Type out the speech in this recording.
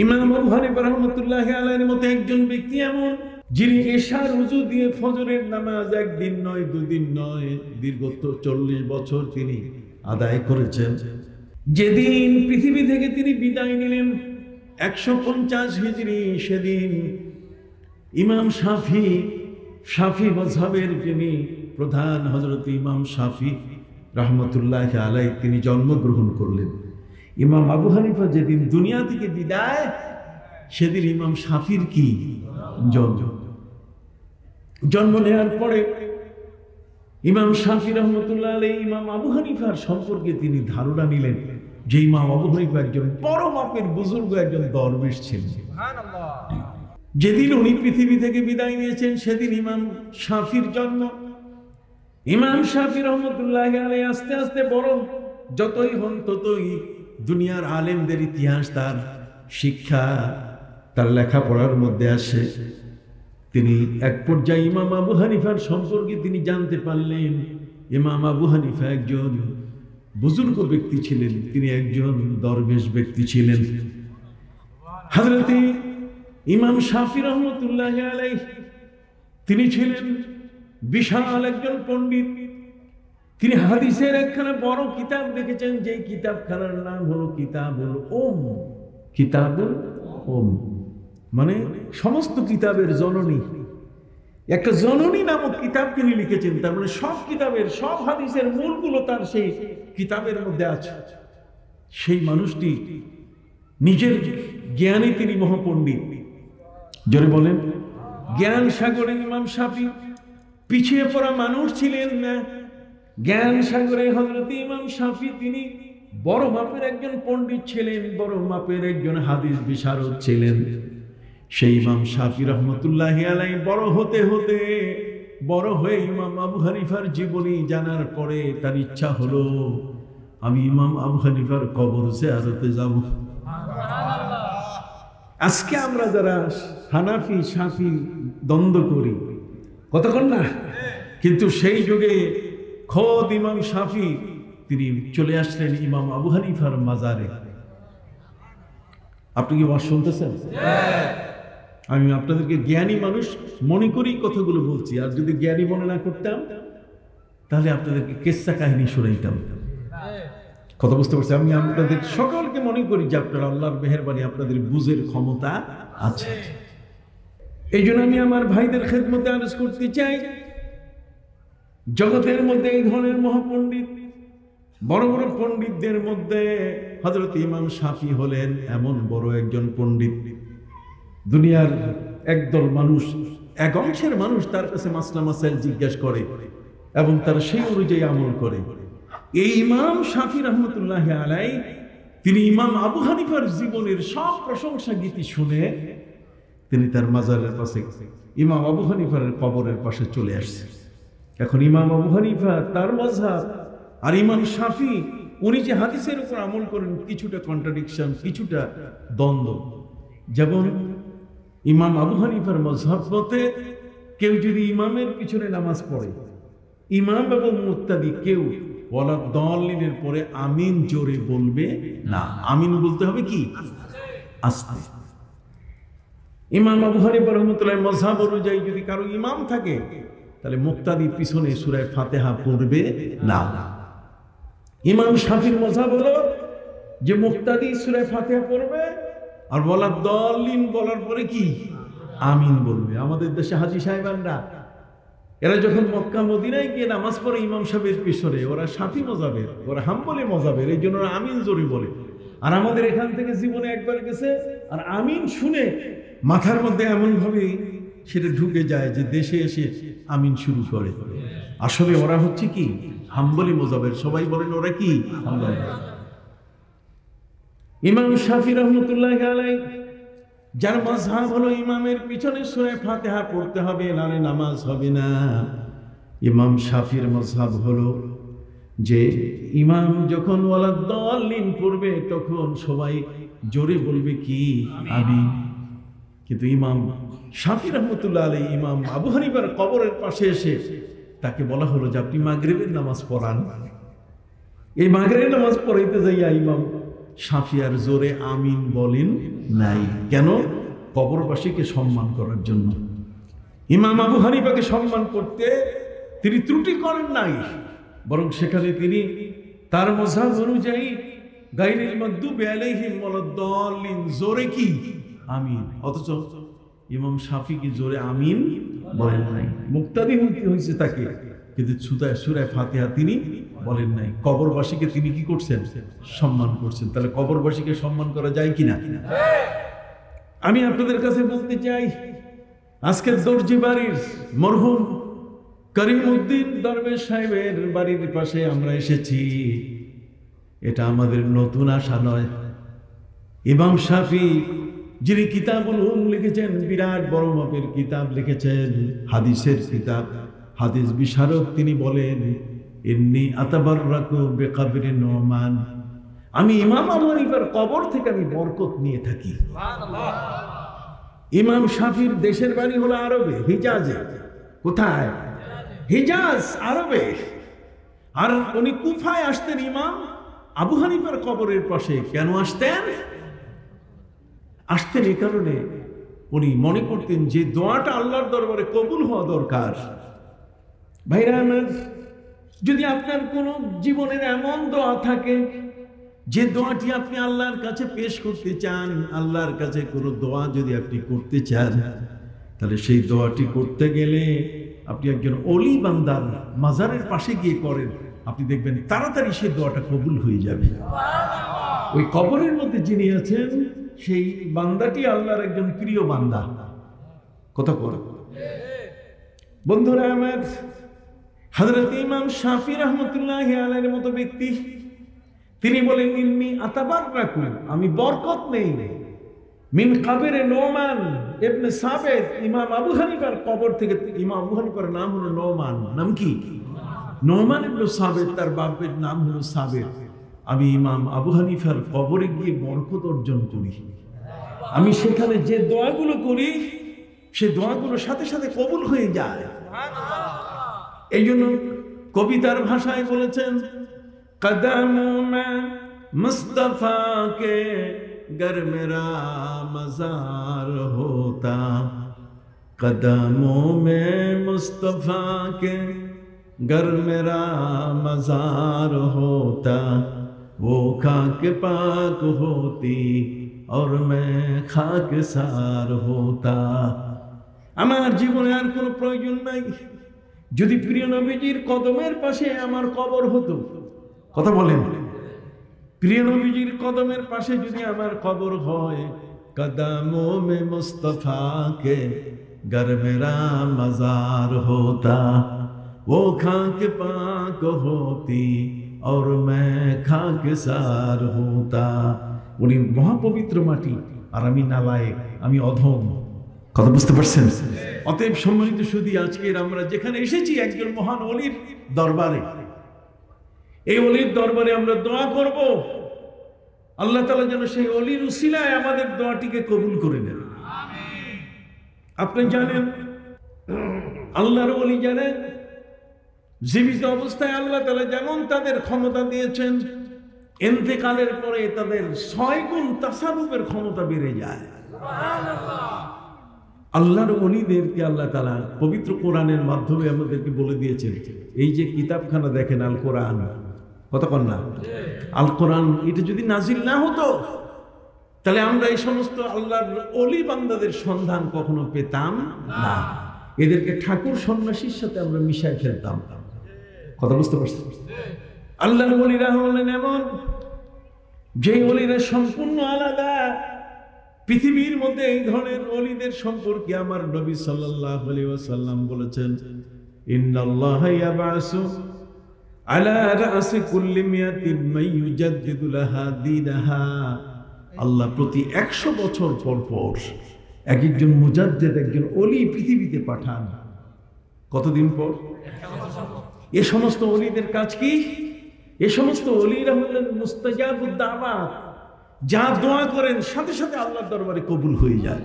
ইমাম আবু হানিফা রাহমাতুল্লাহি আলাইহির মতো একজন ব্যক্তি এমন, যিনি এশার ওযু দিয়ে ফজরের নামাজ একদিন নয় দুদিন নয় দীর্ঘ 40 বছর তিনি আদায় করেছেন। যেদিন পৃথিবী থেকে তিনি বিদায় নিলেন 150 হিজরি, সেদিন ইমাম শাফি মাযহাবের যিনি প্রধান হযরত ইমাম শাফি রাহমাতুল্লাহি আলাইহি তিনি জন্মগ্রহণ করলেন। ইমাম আবু হানিফা যেদিন দুনিয়া থেকে বিদায়, সেদিন ইমাম শাফির কি জন্ম নেওয়ার পরে ইমাম শাফি রাহমাতুল্লাহ আলাইহি ইমাম আবু হানিফার সম্পর্কে তিনি ধারণা নিলেন যে ইমাম আবু হানিফা একজন বড় মাপের বুজুর্গ, একজন দরবেশ ছিলেন। সুবহানাল্লাহ। যেদিন উনি পৃথিবী থেকে বিদায় নিয়েছেন সেদিন ইমাম শাফির জন্ম। ইমাম শাফি রাহমাতুল্লাহ আলাইহি আস্তে আস্তে বড় যতই হন ততই দুনিয়ার আলেমদের ইতিহাস, তার শিক্ষা, তার লেখাপড়ার মধ্যে আসে। তিনি এক পর্যায়ে ইমাম আবু হানিফার সম্পর্কে তিনি জানতে পারলেন ইমাম আবু হানিফা একজন বুজুর্গ ব্যক্তি ছিলেন, তিনি একজন দরবেশ ব্যক্তি ছিলেন। হযরত ইমাম শাফি রাহমাতুল্লাহি আলাইহি তিনি ছিলেন বিশাল একজন পণ্ডিত। তিনি হাদিসের একখানা বড় কিতাব লিখেছেন, যে কিতাবখানার নাম হলো কিতাবুল উম। কিতাবুল উম মানে সমস্ত কিতাবের জননী। একটা জননী নামক কিতাব তিনি লিখেছেন। তার মানে সব কিতাবের, সব হাদিসের মূলগুলো তার সেই কিতাবের মধ্যে আছে। সেই মানুষটি নিজের জ্ঞানে তিনি মহাপণ্ডিত। জোরে বলেন, জ্ঞান সাগরে ইমাম শাফি পিছিয়ে পড়া মানুষ ছিলেন না। জ্ঞান সাগরে হযরত ইমাম শাফি তিনি বড় মাপের একজন পণ্ডিত ছিলেন, বড় মাপের একজন হাদিস বিশারদ ছিলেন। সেই ইমাম শাফি রাহমাতুল্লাহি আলাইহি বড় হয়ে ইমাম আবু হানিফার জীবনী জানার পরে তার ইচ্ছা হলো আমি ইমাম আবু হানিফার কবর জিয়ারতে যাব। আজকে আমরা যারা হানাফি শাফি দ্বন্দ্ব করি, কতক্ষণ না, কিন্তু সেই যুগে খোদ ইমাম শাফি তিনি চলে আসলেন ইমাম আবু হানিফার মাজারে। আপনি কি ওয়াজ শুনতেছেন? আমি আপনাদেরকে জ্ঞানী মানুষ মনে করি কথাগুলো বলছি, আর যদি জ্ঞানী মনে না করতাম তাহলে আপনাদেরকে কিসসা কাহিনী শোনাইতাম। কথা বুঝতে পারছি? আমি আপনাদের সকলকে মনে করি যে আপনারা আল্লাহর মেহেরবানি, আপনাদের বুঝের ক্ষমতা আছে। এই জন্য আমি আমার ভাইদের খেদমতে আরজ করতে চাই, জগতের মধ্যে এই ধরনের মহাপণ্ডিত, বড় বড় পণ্ডিতদের মধ্যে হযরত ইমাম শাফি হলেন এমন বড় একজন পণ্ডিত। দুনিয়ার একদল মানুষ, এক অংশের মানুষ তার কাছে মাসলা মাসাইল জিজ্ঞাসা করে এবং তারা সেই অনুযায়ী আমল করে। এই ইমাম শাফি রাহমাতুল্লাহি আলাইহি তিনি ইমাম আবু হানিফার জীবনের সব প্রশংসা গীতি শুনে তিনি তার মাজারের পাশে, ইমাম আবু হানিফার কবরের পাশে চলে আসছে। এখন ইমাম আবু হানিফা তার মাযহাব আর ইমাম শাফি উনি যে হাদিসের উপর আমল করেন, কিছুটা কন্ট্রাডিকশন, কিছুটা দ্বন্দ্ব। যেমন ইমাম আবু হানিফার মাযহাব মতে কেউ যদি ইমামের পিছনে নামাজ পড়ে, ইমাম এবং মুক্তাদি কেউ ওয়ালা দাল্লিনের পরে আমিন জোরে বলবে না। আমিন বলতে হবে কি? আস্তে। ইমাম আবু হানিফা রাহমাতুল্লাহি মাযহাব অনুযায়ী যদি কারো ইমাম থাকে তাহলে মুক্তাদি পিছনে সূরা ফাতিহা পড়বে না। ইমাম শাফির মাযহাব হলো যে মুক্তাদি সূরা ফাতিহা পড়বে আর ওয়ালা দাল্লিন বলার পরে কি? আমিন বলবে। আমাদের দেশে হাজী সাহেবানরা এরা যখন মক্কা মদিনায় গিয়ে নামাজ পড়ে ইমাম সাহেবের পিছনে, ওরা শাফি মাযহাবের, ওরা হাম্বলি মাযহাবের, এই জন্য ওরা আমিন জোরে বলে। আর আমাদের এখান থেকে জীবনে একবার গেছে আর আমিন শুনে মাথার মধ্যে এমন ভাবে সেটা ঢুকে যায় যে দেশে এসে আমিন শুরু করে। আসলে ওরা হচ্ছে কি? হাম্বলি মাযহাবের। সবাই বলেন ওরা কি? হাম্বলি। ইমাম শাফি রাহমাতুল্লাহি আলাইহি যার মাযহাব হলো ইমামের পিছনে সূরা ফাতিহা পড়তে হবে, নালে নামাজ হবে না। ইমাম শাফির মাযহাব হলো যে ইমাম যখন ওয়ালা দাল্লিন পড়বে তখন সবাই জোরে বলবে কি? আমিন। কিন্তু ইমাম শাফি রাহমাতুল্লাহ আলাইহি ইমাম আবু হানিফার কবরের পাশে এসে তাকে বলা হলো যে আপনি মাগরিবের নামাজ পড়ান। এই মাগরিবের নামাজ পড়াইতে যাইয়া ইমাম শাফি আর জোরে আমিন বলেন নাই। কেন? কবরবাসীকে সম্মান করার জন্য। ইমাম আবু হানিফাকে সম্মান করতে তিনি ত্রুটি করেন নাই, বরং সেখানে তিনি তার মাযহাব অনুযায়ী গায়রিল মাগদুবি আলাইহিম ওয়ালাদ-দাল্লিন জোরে কি আমিন, অথচ ইমাম শাফি কি জোরে আমিন বলেন নাই। মুক্তাদি হয়েছে তাকে, কিন্তু সূরা ফাতিহা তিনি বলেন নাই। কবরবাসীকে তিনি কি করছেন? সম্মান করছেন। তাহলে কবরবাসীকে সম্মান করা যায় কিনা? আমি আপনাদের কাছে বলতে চাই, আজকের দর্জি বাড়ির মরহুম করিমউদ্দিন দরবেশ সাহেবের বাড়ির পাশে আমরা এসেছি। এটা আমাদের নতুন আশা নয়। ইমাম শাফি যিনি কিতাবুল উম লিখেছেন, বিরাট বড় মাপের কিতাব লিখেছেন, হাদিসের কিতাব, হাদিস বিশারদ, তিনি বলেন ইন্নী আতাবাররাকু বিকবরি নুমান, আমি ইমাম আবু হানিফার কবর থেকে আমি বরকত নিয়ে থাকি। সুবহানাল্লাহ। ইমাম শাফির দেশের বাড়ি হলো আরবে, হিজাজে। কোথায়? হিজাজ, আরবে। আর উনি কুফায় আসতেন ইমাম আবু হানিফার কবরের পাশে। কেন আসতেন? আসতেন এই কারণে, উনি মনে করতেন যে দোয়াটা আল্লাহর দরবারে কবুল হওয়া দরকার। ভাইরা আমার, যদি আপনার কোনো জীবনের এমন দোয়া থাকে যে দোয়াটি আপনি আল্লাহর কাছে পেশ করতে চান, আল্লাহর কাছে কোনো দোয়া যদি আপনি করতে চান, তাহলে সেই দোয়াটি করতে গেলে আপনি একজন অলি বান্দার মাজারের পাশে গিয়ে করেন, আপনি দেখবেন তাড়াতাড়ি সেই দোয়াটা কবুল হয়ে যাবে। ওই কবরের মধ্যে যিনি আছেন সেই বান্দাটি আল্লাহর একজন প্রিয় বান্দা। কথা বলো বন্ধুরা আমার, হযরত ইমাম শাফি রাহমাতুল্লাহি আলাইহির মতো ব্যক্তি, তিনি বলেন ইন্নী আতাবাররাকু, আমি বরকত নেই, মিন কবরে নোমান ইবনে সাবিত, ইমাম আবু হানিফার কবর থেকে। ইমাম আবু হানিফার নাম হলো নোমান। নাম কি? নোমান ইবনে সাবিত, তার বাপের নাম হলো সাবিত। আমি ইমাম আবু হানিফার কবরে গিয়ে বরকত অর্জন করি। আমি সেখানে যে দোয়াগুলো করি সে দোয়াগুলো সাথে সাথে কবুল হয়ে যায়। এই জন্য কবিতার ভাষায় বলেছেন, কদমো মে মুস্তাফা কে गर मेरा मज़ार होता, कदमों में मुस्तफ़ा के गर मेरा मज़ार होता, वो खाक पाक होती और मैं खाकसार होता। আমার জীবনে আর কোনো প্রয়োজন নাই, যদি প্রিয় নবীজির কদমের পাশে আমার কবর হতো। কথা বলেন, প্রিয় নবীজির কদমের পাশে যদি আমার কবর হয়, কদমোं में मुस्तफा के गर मेरा मज़ार होता, वो खाक पाक होती और मैं खाकसार होता। উনি মহাপবিত্র মাটি আর আমি নালায়েক, আমি অধম। কথা বুঝতে পারছেন? অতএব সম্মানিত সুধী, আজকের আমরা যেখানে এসেছি একজন মহান ওলির দরবারে, এই ওলির দরবারে আমরা দোয়া করব, আল্লাহ তাআলা যেন সেই ওলির উসিলায় আমাদের দোয়াটিকে কবুল করে নেন। আমিন। আপনি জানেন, আল্লাহর ওলি জানেন, জীবিত অবস্থায় আল্লাহ তাআলা যেমন তাদের ক্ষমতা দিয়েছেন, ইন্তেকালের পরে তাদের 6 গুণ তাসাররুফের ক্ষমতা বেড়ে যায়। সুবহানাল্লাহ। আল্লাহর ওলিদেরকে আল্লাহ তাআলা পবিত্র কোরআনের মাধ্যমে আমাদেরকে বলে দিয়েছেন। এই যে কিতাবখানা দেখেন, আল কোরআন, কতক্ষণ না আল কোরআন, এটা যদি নাজিল না হতো তাহলে আমরা এই সমস্ত আল্লাহর ওলি বান্দাদের সন্ধান কখনো পেতাম না। এদেরকে ঠাকুর সন্ন্যাসীর সাথে আমরা মিশায় ফেলতাম। কথা বুঝতে পারছি? আল্লাহর ওলিরা হলেন এমন যে ওলিরা সম্পূর্ণ আলাদা। পৃথিবীর মধ্যে এই ধরনের ওলিদের সম্পর্কে আমার নবী সাল্লাল্লাহু আলাইহি ওয়াসাল্লাম বলেছেন, ইন্নাল্লাহা ইয়াবআসু আলা রাসি কুল্লি মিয়াতিন মান ইউজাদ্দিদু লাহা দীনাহা। আল্লাহ প্রতি 100 বছর পর পর এক একজন মুজাদ্দিদ, একজন ওলি পৃথিবীতে পাঠান। কতদিন পর? 100 বছর। এই সমস্ত ওলিদের কাজ কি? এই সমস্ত ওলিরা হলেন মুস্তাজাবুদ দাওয়াত, যা দোয়া করেন সাথে সাথে আল্লাহর দরবারে কবুল হয়ে যায়।